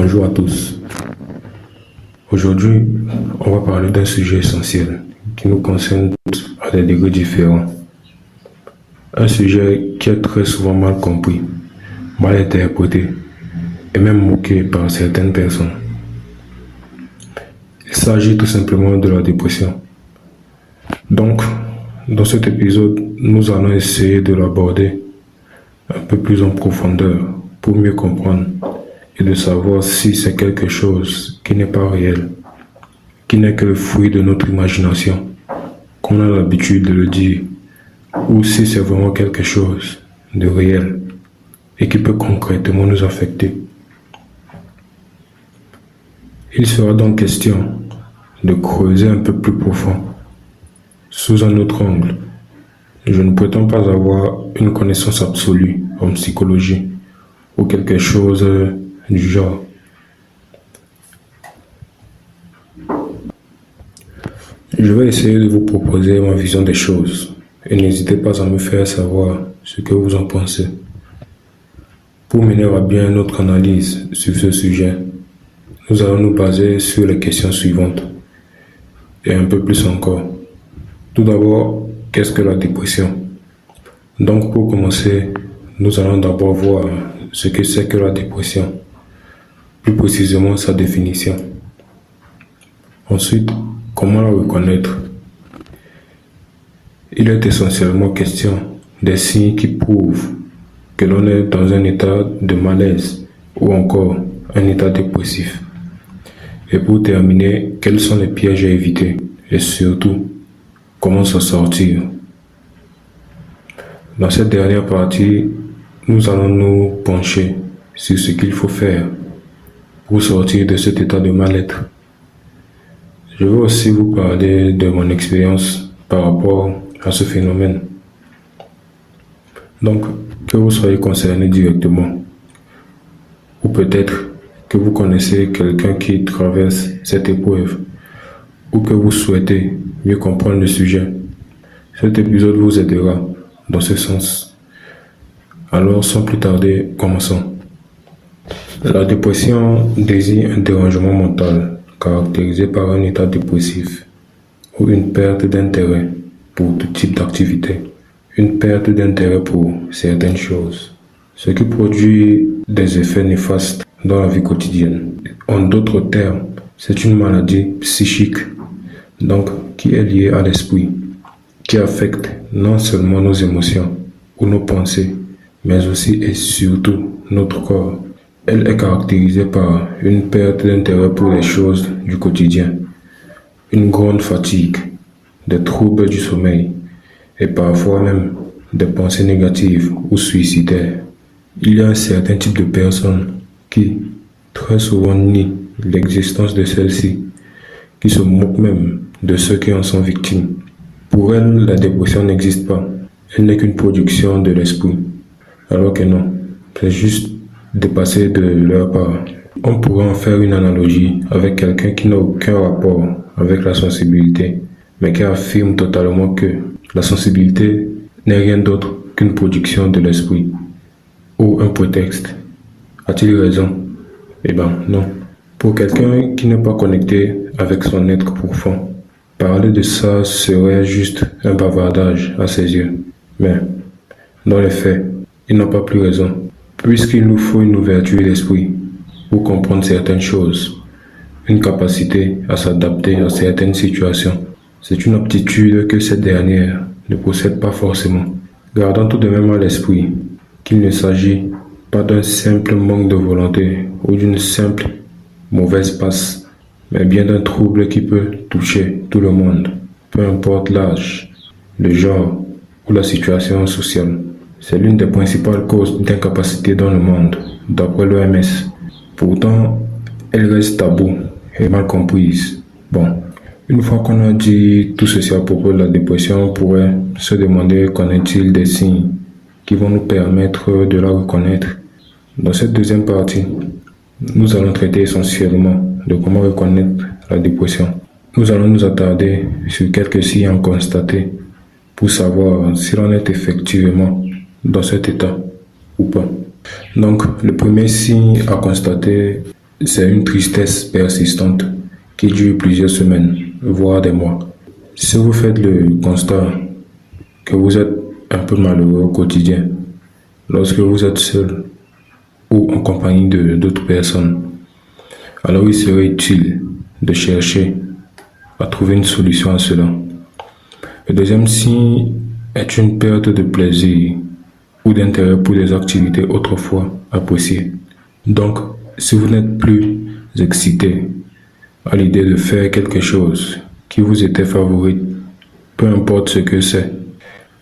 Bonjour à tous. Aujourd'hui, on va parler d'un sujet essentiel qui nous concerne tous à des degrés différents. Un sujet qui est très souvent mal compris, mal interprété et même moqué par certaines personnes. Il s'agit tout simplement de la dépression. Donc, dans cet épisode, nous allons essayer de l'aborder un peu plus en profondeur pour mieux comprendre et de savoir si c'est quelque chose qui n'est pas réel, qui n'est que le fruit de notre imagination, comme on a l'habitude de le dire, ou si c'est vraiment quelque chose de réel et qui peut concrètement nous affecter. Il sera donc question de creuser un peu plus profond, sous un autre angle. Je ne prétends pas avoir une connaissance absolue en psychologie ou quelque chose du genre. Je vais essayer de vous proposer ma vision des choses et n'hésitez pas à me faire savoir ce que vous en pensez. Pour mener à bien notre analyse sur ce sujet, nous allons nous baser sur les questions suivantes et un peu plus encore. Tout d'abord, qu'est-ce que la dépression? Donc pour commencer, nous allons d'abord voir ce que c'est que la dépression, plus précisément sa définition. Ensuite, comment la reconnaître? Il est essentiellement question des signes qui prouvent que l'on est dans un état de malaise ou encore un état dépressif. Et pour terminer, quels sont les pièges à éviter et surtout, comment s'en sortir? Dans cette dernière partie, nous allons nous pencher sur ce qu'il faut faire pour sortir de cet état de mal-être. Je vais aussi vous parler de mon expérience par rapport à ce phénomène. Donc, que vous soyez concerné directement, ou peut-être que vous connaissez quelqu'un qui traverse cette épreuve, ou que vous souhaitez mieux comprendre le sujet, cet épisode vous aidera dans ce sens. Alors, sans plus tarder, commençons. La dépression désigne un dérangement mental caractérisé par un état dépressif ou une perte d'intérêt pour tout type d'activité, une perte d'intérêt pour certaines choses, ce qui produit des effets néfastes dans la vie quotidienne. En d'autres termes, c'est une maladie psychique, donc qui est liée à l'esprit, qui affecte non seulement nos émotions ou nos pensées, mais aussi et surtout notre corps. Elle est caractérisée par une perte d'intérêt pour les choses du quotidien, une grande fatigue, des troubles du sommeil et parfois même des pensées négatives ou suicidaires. Il y a un certain type de personnes qui, très souvent, nient l'existence de celles-ci, qui se moquent même de ceux qui en sont victimes. Pour elles, la dépression n'existe pas. Elle n'est qu'une production de l'esprit. Alors que non, c'est juste dépassé de leur part. On pourrait en faire une analogie avec quelqu'un qui n'a aucun rapport avec la sensibilité, mais qui affirme totalement que la sensibilité n'est rien d'autre qu'une production de l'esprit ou un prétexte. A-t-il raison? Eh bien, non. Pour quelqu'un qui n'est pas connecté avec son être profond, parler de ça serait juste un bavardage à ses yeux. Mais, dans les faits, il n'a pas plus raison, puisqu'il nous faut une ouverture d'esprit pour comprendre certaines choses, une capacité à s'adapter à certaines situations. C'est une aptitude que cette dernière ne possède pas forcément. Gardons tout de même à l'esprit qu'il ne s'agit pas d'un simple manque de volonté ou d'une simple mauvaise passe, mais bien d'un trouble qui peut toucher tout le monde, peu importe l'âge, le genre ou la situation sociale. C'est l'une des principales causes d'incapacité dans le monde, d'après l'OMS. Pourtant, elle reste taboue et mal comprise. Bon, une fois qu'on a dit tout ceci à propos de la dépression, on pourrait se demander qu'en est-il des signes qui vont nous permettre de la reconnaître. Dans cette deuxième partie, nous allons traiter essentiellement de comment reconnaître la dépression. Nous allons nous attarder sur quelques signes à constater pour savoir si l'on est effectivement dans cet état ou pas. Donc, le premier signe à constater, C'est une tristesse persistante qui dure plusieurs semaines, voire des mois. Si vous faites le constat que vous êtes un peu malheureux au quotidien, lorsque vous êtes seul ou en compagnie d'autres personnes, alors il serait utile de chercher à trouver une solution à cela. Le deuxième signe est une perte de plaisir ou d'intérêt pour des activités autrefois appréciées. Donc, si vous n'êtes plus excité à l'idée de faire quelque chose qui vous était favorite, peu importe ce que c'est,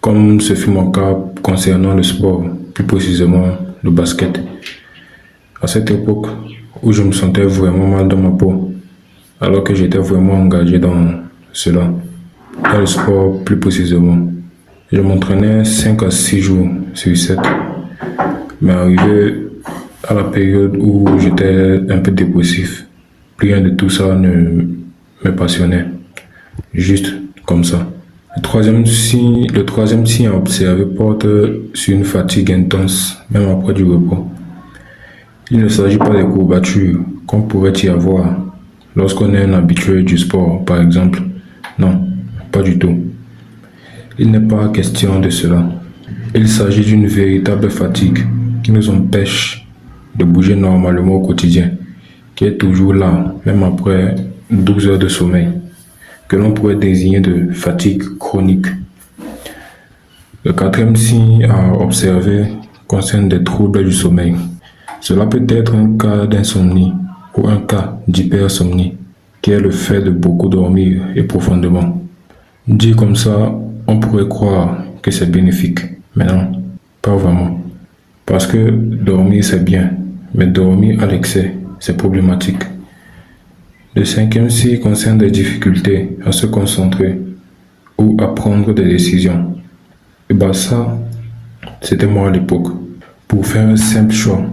comme ce fut mon cas concernant le sport, plus précisément le basket. À cette époque où je me sentais vraiment mal dans ma peau, alors que j'étais vraiment engagé dans cela, dans le sport plus précisément, je m'entraînais 5 à 6 jours sur 7, mais arrivé à la période où j'étais un peu dépressif, plus rien de tout ça ne me passionnait, juste comme ça. Le troisième signe à observer porte sur une fatigue intense, même après du repos. Il ne s'agit pas des courbatures qu'on pourrait y avoir lorsqu'on est un habitué du sport, par exemple. Non, pas du tout. Il n'est pas question de cela. Il s'agit d'une véritable fatigue qui nous empêche de bouger normalement au quotidien, qui est toujours là, même après 12 heures de sommeil, que l'on pourrait désigner de fatigue chronique. Le quatrième signe à observer concerne des troubles du sommeil. Cela peut être un cas d'insomnie ou un cas d'hypersomnie, qui est le fait de beaucoup dormir et profondément. Dit comme ça, on pourrait croire que c'est bénéfique, mais non, pas vraiment. Parce que dormir c'est bien, mais dormir à l'excès, c'est problématique. Le cinquième signe concerne des difficultés à se concentrer ou à prendre des décisions. Et bah ça, c'était moi à l'époque. Pour faire un simple choix,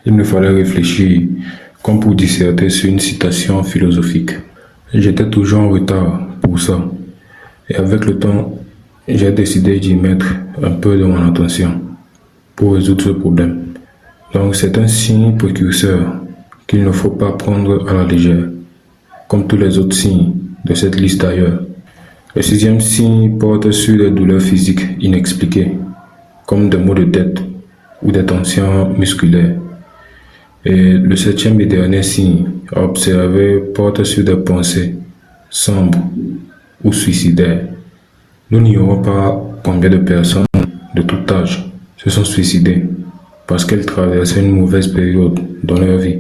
il me fallait réfléchir comme pour disserter sur une citation philosophique. J'étais toujours en retard pour ça. Et avec le temps, j'ai décidé d'y mettre un peu de mon attention pour résoudre ce problème. Donc c'est un signe précurseur qu'il ne faut pas prendre à la légère, comme tous les autres signes de cette liste ailleurs. Le sixième signe porte sur les douleurs physiques inexpliquées, comme des maux de tête ou des tensions musculaires. Et le septième et dernier signe à observer porte sur des pensées sombres ou suicidaires. Nous n'ignorons pas combien de personnes de tout âge se sont suicidées parce qu'elles traversaient une mauvaise période dans leur vie.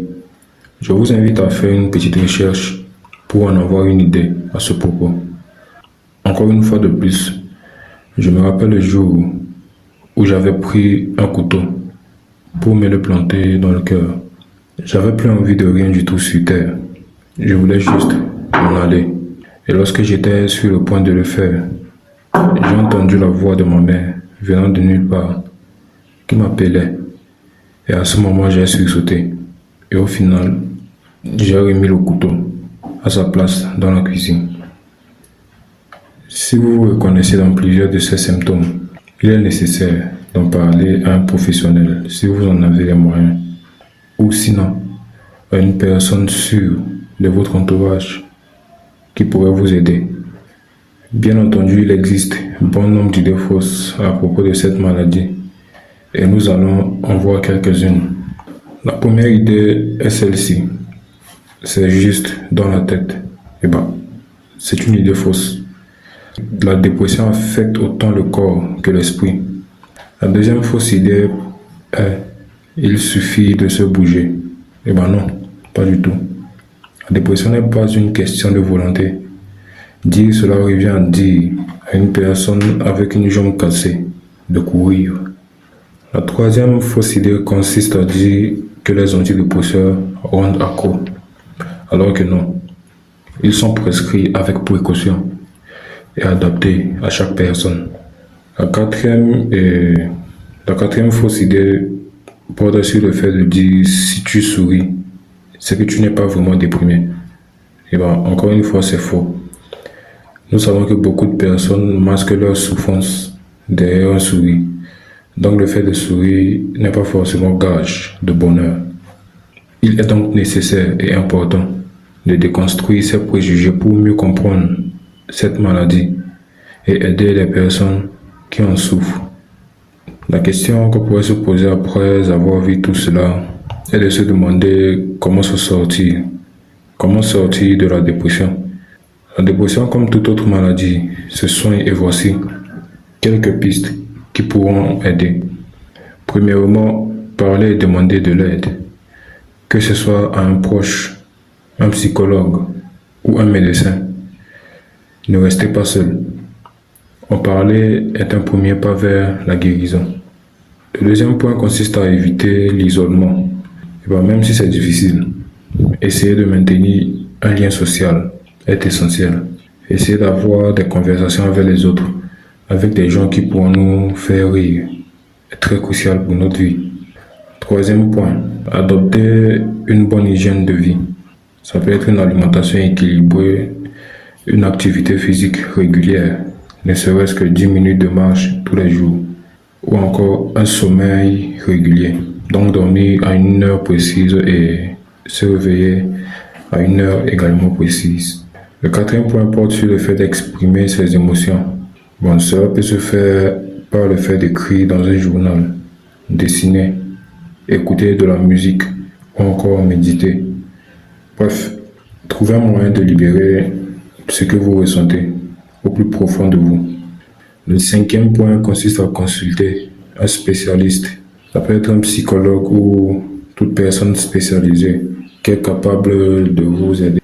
Je vous invite à faire une petite recherche pour en avoir une idée à ce propos. Encore une fois de plus, je me rappelle le jour où j'avais pris un couteau pour me le planter dans le cœur. J'avais plus envie de rien du tout sur terre. Je voulais juste m'en aller. Et lorsque j'étais sur le point de le faire, j'ai entendu la voix de ma mère venant de nulle part qui m'appelait. Et à ce moment, j'ai sursauté. Et au final, j'ai remis le couteau à sa place dans la cuisine. Si vous vous reconnaissez dans plusieurs de ces symptômes, il est nécessaire d'en parler à un professionnel si vous en avez les moyens. Ou sinon, à une personne sûre de votre entourage qui pourrait vous aider. Bien entendu, il existe bon nombre d'idées fausses à propos de cette maladie et nous allons en voir quelques-unes. La première idée est celle-ci. C'est juste dans la tête. Eh ben, c'est une idée fausse. La dépression affecte autant le corps que l'esprit. La deuxième fausse idée est il suffit de se bouger. Eh ben non, pas du tout. La dépression n'est pas une question de volonté. Dire cela revient à dire à une personne avec une jambe cassée de courir. La troisième fausse idée consiste à dire que les antidépresseurs rendent accro, alors que non. Ils sont prescrits avec précaution et adaptés à chaque personne. La quatrième fausse idée porte sur le fait de dire si tu souris, c'est que tu n'es pas vraiment déprimé. Et bien, encore une fois, c'est faux. Nous savons que beaucoup de personnes masquent leur souffrance derrière un sourire. Donc le fait de sourire n'est pas forcément gage de bonheur. Il est donc nécessaire et important de déconstruire ces préjugés pour mieux comprendre cette maladie et aider les personnes qui en souffrent. La question qu'on pourrait se poser après avoir vu tout cela est de se demander comment se sortir. Comment sortir de la dépression? La dépression, comme toute autre maladie, se soigne et voici quelques pistes qui pourront aider. Premièrement, parler et demander de l'aide. Que ce soit à un proche, un psychologue ou un médecin. Ne restez pas seul. En parler est un premier pas vers la guérison. Le deuxième point consiste à éviter l'isolement. Même si c'est difficile, essayer de maintenir un lien social est essentiel. Essayer d'avoir des conversations avec les autres, avec des gens qui pourront nous faire rire, est très crucial pour notre vie. Troisième point, adopter une bonne hygiène de vie. Ça peut être une alimentation équilibrée, une activité physique régulière, ne serait-ce que 10 minutes de marche tous les jours, ou encore un sommeil régulier. Donc dormir à une heure précise et se réveiller à une heure également précise. Le quatrième point porte sur le fait d'exprimer ses émotions. Cela peut se faire par le fait d'écrire dans un journal, dessiner, écouter de la musique ou encore méditer. Bref, trouvez un moyen de libérer ce que vous ressentez au plus profond de vous. Le cinquième point consiste à consulter un spécialiste. Ça peut être un psychologue ou toute personne spécialisée qui est capable de vous aider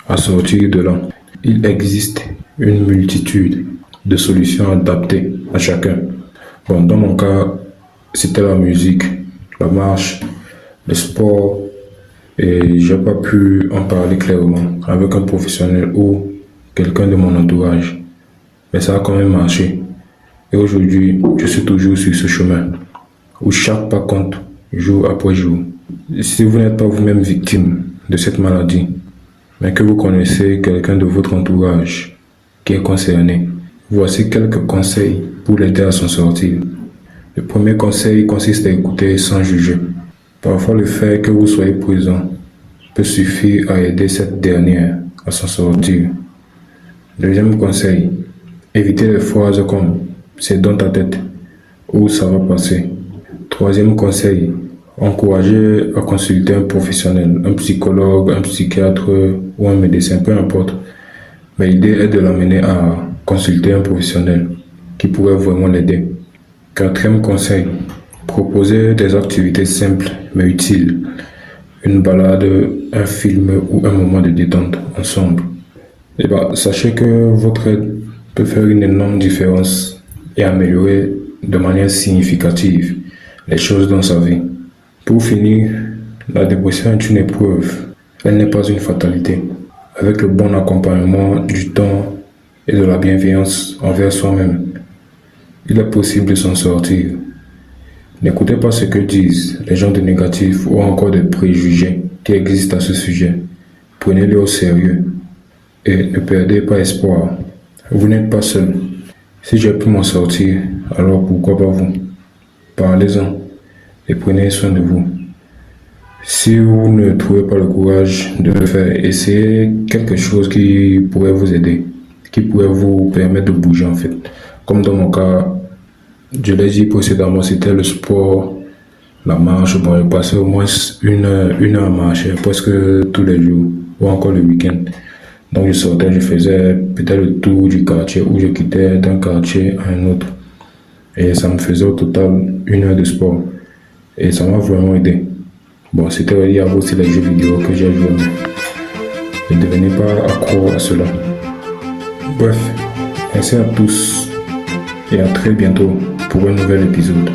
à sortir de là. Il existe une multitude de solutions adaptées à chacun. Dans mon cas, c'était la musique, la marche, le sport, et j'ai pas pu en parler clairement avec un professionnel ou quelqu'un de mon entourage. Mais ça a quand même marché. Et aujourd'hui, je suis toujours sur ce chemin où chaque pas compte, jour après jour. Si vous n'êtes pas vous-même victime de cette maladie, mais que vous connaissez quelqu'un de votre entourage qui est concerné, voici quelques conseils pour l'aider à s'en sortir. Le premier conseil consiste à écouter sans juger. Parfois, le fait que vous soyez présent peut suffire à aider cette dernière à s'en sortir. Deuxième conseil, évitez les phrases comme « c'est dans ta tête » ou « ça va passer ». Troisième conseil, encouragez à consulter un professionnel, un psychologue, un psychiatre ou un médecin, peu importe. Mais l'idée est de l'amener à consulter un professionnel qui pourrait vraiment l'aider. Quatrième conseil, proposez des activités simples mais utiles. Une balade, un film ou un moment de détente ensemble. Sachez que votre aide peut faire une énorme différence et améliorer de manière significative les choses dans sa vie. Pour finir, la dépression est une épreuve, elle n'est pas une fatalité. Avec le bon accompagnement, du temps et de la bienveillance envers soi-même, il est possible de s'en sortir. N'écoutez pas ce que disent les gens de négatifs ou encore des préjugés qui existent à ce sujet. Prenez-les au sérieux et ne perdez pas espoir. Vous n'êtes pas seul. Si j'ai pu m'en sortir, alors pourquoi pas vous? Parlez-en et prenez soin de vous. Si vous ne trouvez pas le courage de le faire, essayez quelque chose qui pourrait vous aider, qui pourrait vous permettre de bouger en fait. Comme dans mon cas, je l'ai dit précédemment, c'était le sport, la marche. Je passais au moins une heure à marcher, presque tous les jours, ou encore le week-end. Donc je sortais, je faisais peut-être le tour du quartier ou je quittais d'un quartier à un autre. Et ça me faisait au total 1 heure de sport. Et ça m'a vraiment aidé. C'était relié à aussi les jeux vidéo que j'ai joué. Ne devenez pas accro à cela. Bref, merci à tous et à très bientôt pour un nouvel épisode.